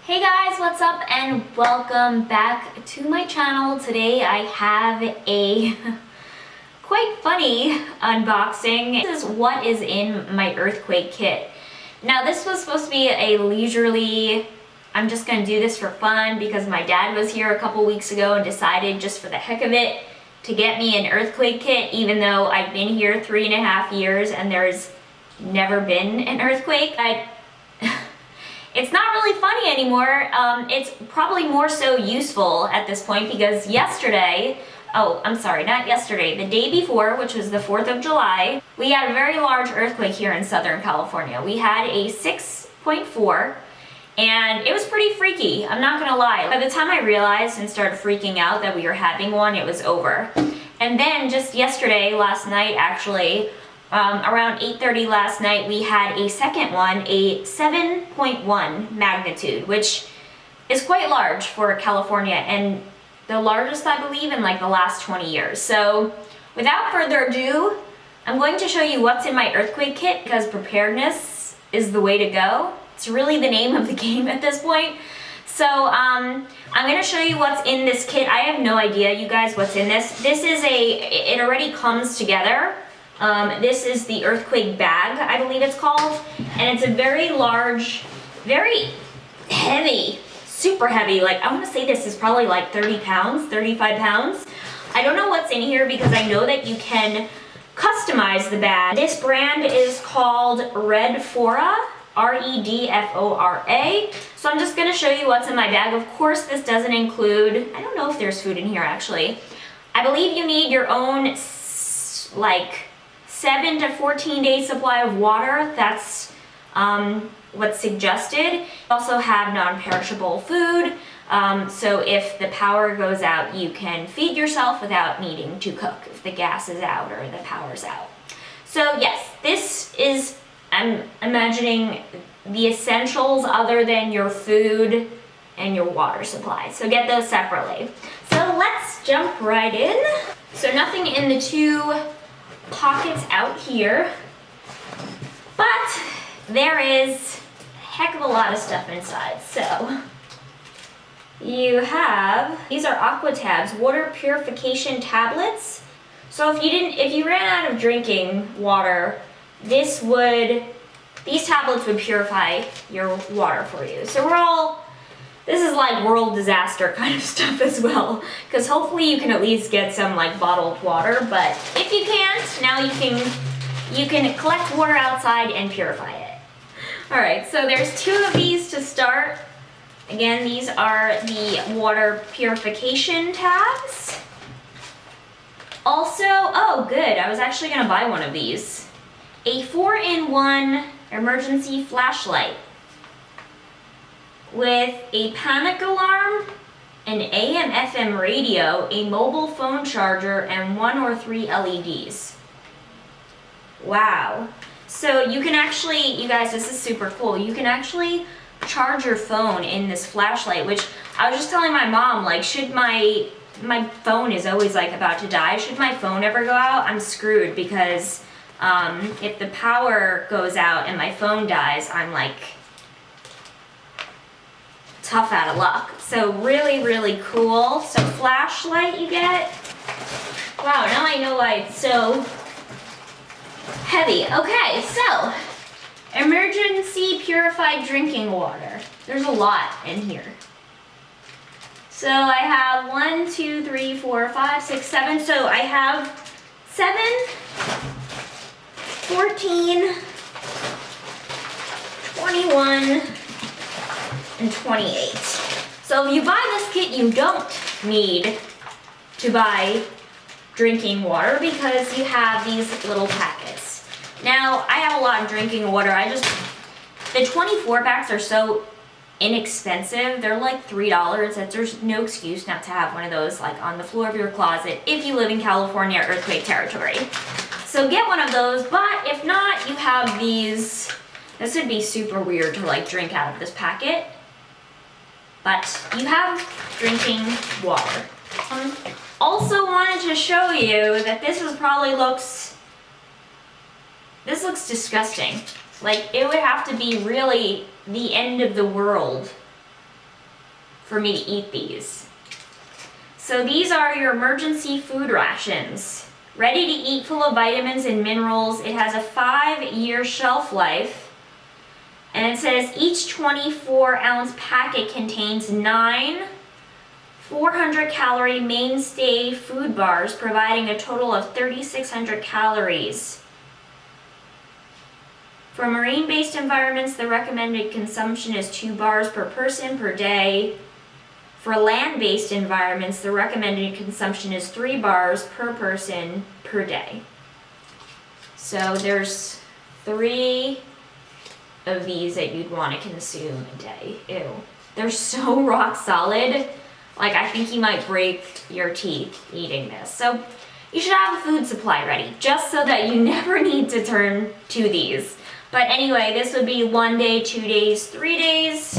Hey guys, what's up and welcome back to my channel. Today I have a quite funny unboxing. This is what is in my earthquake kit. Now this was supposed to be a leisurely, I'm just gonna do this for fun because my dad was here a couple weeks ago and decided just for the heck of it to get me an earthquake kit, even though I've been here 3.5 years and there's never been an earthquake. It's not really funny anymore. It's probably more so useful at this point because yesterday, the day before, which was the 4th of July, we had a very large earthquake here in Southern California. We had a 6.4 and it was pretty freaky, I'm not gonna lie. By the time I realized and started freaking out that we were having one, it was over. And then just yesterday, last night actually, around 8:30 last night, we had a second one, a 7.1 magnitude, which is quite large for California and the largest, I believe, in like the last 20 years. So without further ado, I'm going to show you what's in my earthquake kit because preparedness is the way to go. It's really the name of the game at this point. So I'm gonna show you what's in this kit. I have no idea, you guys, what's in this. It already comes together. This is the earthquake bag, I believe it's called, and it's a very large, very heavy, super heavy. Like, I want to say this is probably like 30 pounds, 35 pounds. I don't know what's in here because I know that you can customize the bag. This brand is called Redfora, R-E-D-F-O-R-A. So I'm just going to show you what's in my bag. Of course, this doesn't include, I don't know if there's food in here actually. I believe you need your own, like, 7 to 14 day supply of water. That's what's suggested. You also have non-perishable food, so if the power goes out, you can feed yourself without needing to cook if the gas is out or the power's out. So yes, this is, I'm imagining, the essentials other than your food and your water supply. So get those separately. So let's jump right in. So nothing in the two pockets out here, but there is a heck of a lot of stuff inside. So you have, these are Aqua Tabs, water purification tablets. So if you ran out of drinking water, these tablets would purify your water for you. So this is like world disaster kind of stuff as well, because hopefully you can at least get some like bottled water, but if you can't, now you can collect water outside and purify it. All right, so there's 2 of these to start. Again, these are the water purification tabs. Also, oh good, I was actually gonna buy one of these. A 4-in-1 emergency flashlight with a panic alarm, an AM/FM radio, a mobile phone charger, and 1 or 3 LEDs. Wow. So you can actually, you guys, this is super cool. You can actually charge your phone in this flashlight, which I was just telling my mom, like, should my phone is always like about to die. Should my phone ever go out, I'm screwed because if the power goes out and my phone dies, I'm like tough out of luck. So really, really cool. So flashlight you get. Wow, now I know why it's so heavy. Okay, so emergency purified drinking water. There's a lot in here. So I have 1, 2, 3, 4, 5, 6, 7. So I have 7, 14, 21, and 28. So if you buy this kit, you don't need to buy drinking water because you have these little packets. Now, I have a lot of drinking water. The 24 packs are so inexpensive. They're like $3. There's no excuse not to have one of those like on the floor of your closet if you live in California earthquake territory. So get one of those, but if not, you have these. This would be super weird to like drink out of this packet, but you have drinking water. Also wanted to show you that this looks disgusting. Like, it would have to be really the end of the world for me to eat these. So these are your emergency food rations. Ready to eat, full of vitamins and minerals. It has a 5-year shelf life. And it says each 24-ounce packet contains 9 400-calorie mainstay food bars, providing a total of 3,600 calories. For marine-based environments, the recommended consumption is 2 bars per person per day. For land-based environments, the recommended consumption is 3 bars per person per day. So there's 3 of these that you'd want to consume a day. Ew. They're so rock solid. Like, I think you might break your teeth eating this. So you should have a food supply ready, just so that you never need to turn to these. But anyway, this would be 1 day, 2 days, 3 days,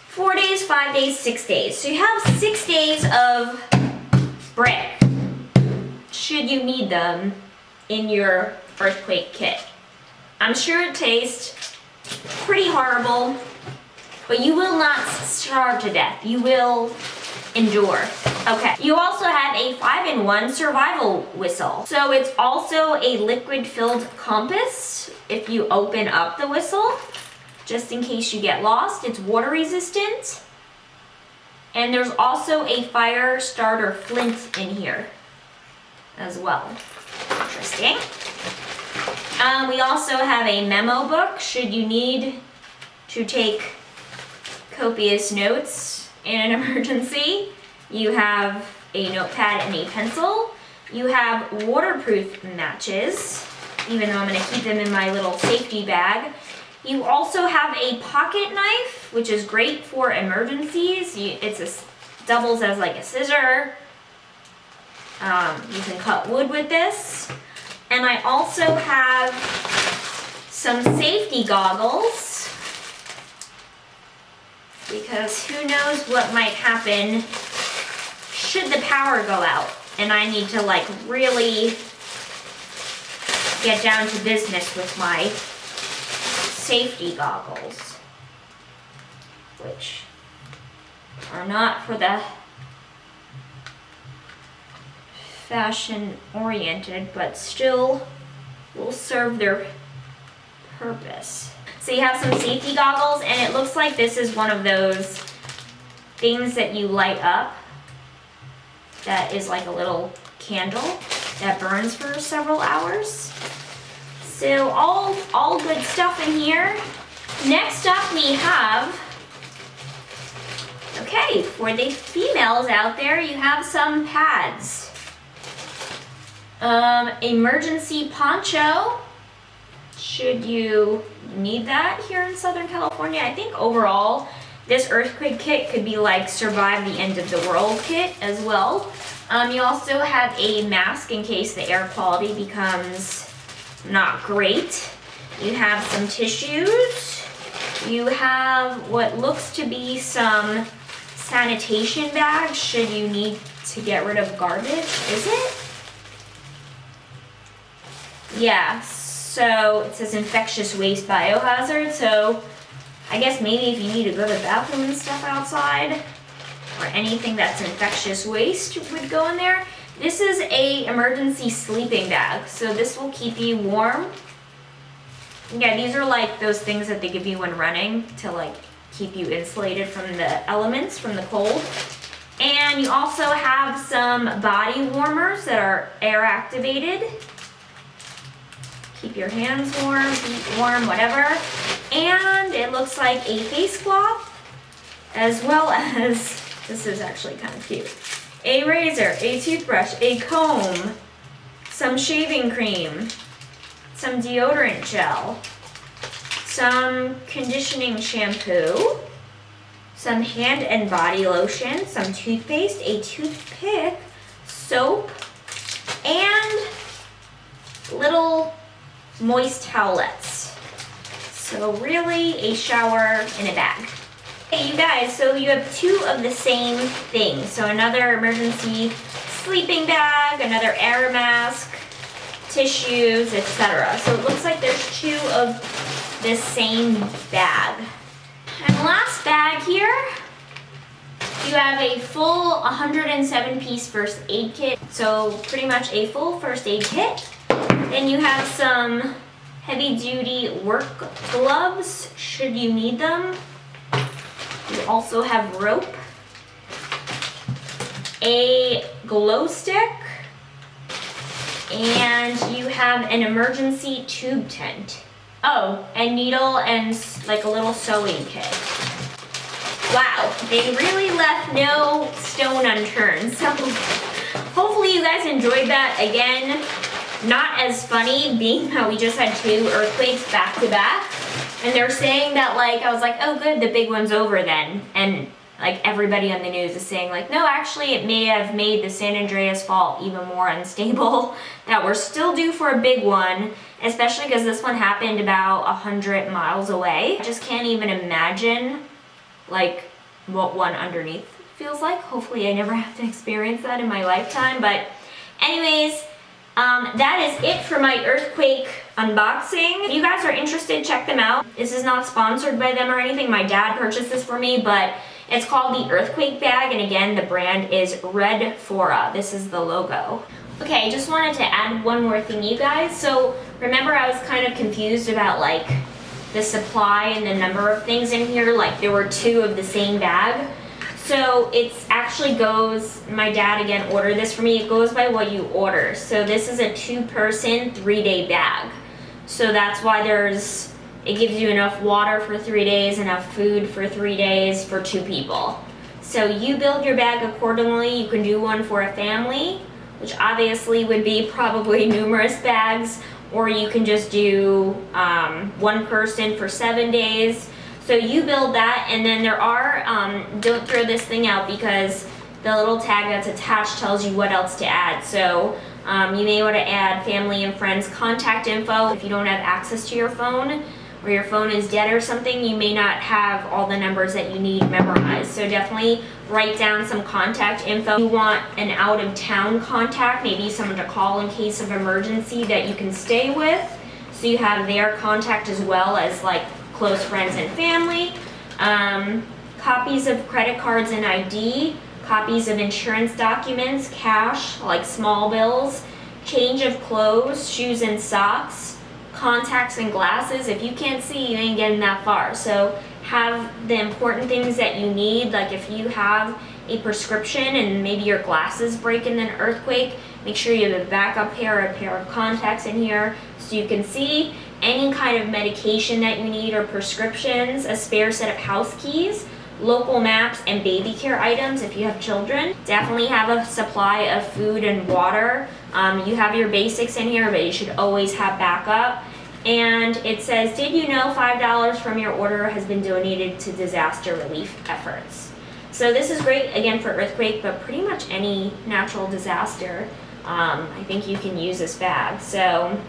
4 days, 5 days, 6 days. So you have 6 days of bread, should you need them, in your earthquake kit. I'm sure it tastes pretty horrible, but you will not starve to death. You will endure. Okay, you also have a 5-in-1 survival whistle. So it's also a liquid-filled compass if you open up the whistle, just in case you get lost. It's water resistant. And there's also a fire starter flint in here as well. Interesting. We also have a memo book should you need to take copious notes in an emergency. You have a notepad and a pencil. You have waterproof matches, even though I'm going to keep them in my little safety bag. You also have a pocket knife, which is great for emergencies. It doubles as like a scissor. You can cut wood with this. And I also have some safety goggles, because who knows what might happen should the power go out and I need to like really get down to business with my safety goggles, which are not for the fashion oriented, but still will serve their purpose. So you have some safety goggles, and it looks like this is one of those things that you light up that is like a little candle that burns for several hours. So all good stuff in here. Next up we have, okay, for the females out there, you have some pads. Emergency poncho, should you need that here in Southern California. I think overall this earthquake kit could be like survive the end of the world kit as well. You also have a mask in case the air quality becomes not great. You have some tissues. You have what looks to be some sanitation bags should you need to get rid of garbage. Is it? Yeah, so it says infectious waste biohazard, so I guess maybe if you need to go to the bathroom and stuff outside, or anything that's infectious waste would go in there. This is a emergency sleeping bag, so this will keep you warm. Yeah, these are like those things that they give you when running to like keep you insulated from the elements, from the cold. And you also have some body warmers that are air activated. Keep your hands warm, feet warm, whatever. And it looks like a face cloth, as well as, this is actually kind of cute, a razor, a toothbrush, a comb, some shaving cream, some deodorant gel, some conditioning shampoo, some hand and body lotion, some toothpaste, a toothpick, soap, and little moist towelettes. So really a shower in a bag. Hey you guys, so you have 2 of the same thing. So another emergency sleeping bag, another air mask, tissues, etc. So it looks like there's 2 of this same bag. And last bag here, You have a full 107-piece first aid kit, so pretty much a full first aid kit. Then you have some heavy-duty work gloves, should you need them. You also have rope, a glow stick, and you have an emergency tube tent. Oh, and needle and like a little sewing kit. Wow, they really left no stone unturned. So hopefully you guys enjoyed that. Again, not as funny being that we just had 2 earthquakes back to back. And they're saying that, like, I was like, oh good, the big one's over then. And like everybody on the news is saying like, no, actually it may have made the San Andreas fault even more unstable, that we're still due for a big one, especially because this one happened about 100 miles away. I just can't even imagine like what one underneath feels like. Hopefully I never have to experience that in my lifetime. But anyways, that is it for my earthquake unboxing. If you guys are interested, check them out. This is not sponsored by them or anything. My dad purchased this for me, but it's called the Earthquake Bag, and again, the brand is Redfora. This is the logo. Okay, I just wanted to add one more thing, you guys. So remember I was kind of confused about like the supply and the number of things in here. Like there were 2 of the same bag. So it's actually goes, my dad again ordered this for me, it goes by what you order. So this is a 2-person, 3-day bag. So that's why it gives you enough water for 3 days, enough food for 3 days for 2 people. So you build your bag accordingly. You can do one for a family, which obviously would be probably numerous bags, or you can just do 1 person for 7 days. So you build that, and then there are, don't throw this thing out because the little tag that's attached tells you what else to add. So you may want to add family and friends contact info. If you don't have access to your phone, or your phone is dead or something, you may not have all the numbers that you need memorized. So definitely write down some contact info. You want an out-of-town contact, maybe someone to call in case of emergency that you can stay with. So you have their contact as well as like close friends and family. Copies of credit cards and ID, copies of insurance documents, cash, like small bills, change of clothes, shoes and socks, contacts and glasses. If you can't see, you ain't getting that far. So have the important things that you need. Like if you have a prescription and maybe your glasses break in an earthquake, make sure you have a backup pair, a pair of contacts in here so you can see. Any kind of medication that you need or prescriptions, a spare set of house keys, local maps, and baby care items if you have children. Definitely have a supply of food and water. You have your basics in here, but you should always have backup. And it says, did you know $5 from your order has been donated to disaster relief efforts? So this is great, again, for earthquake, but pretty much any natural disaster. I think you can use this bag. So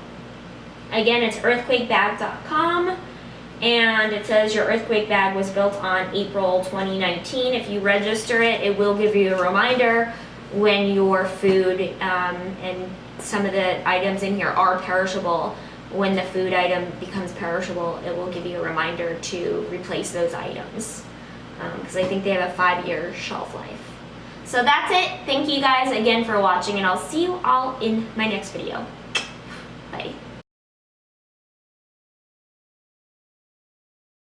again, it's earthquakebag.com. And it says your earthquake bag was built on April 2019. If you register it, it will give you a reminder when your food and some of the items in here are perishable. When the food item becomes perishable, it will give you a reminder to replace those items. Because I think they have a 5-year shelf life. So that's it. Thank you guys again for watching, and I'll see you all in my next video.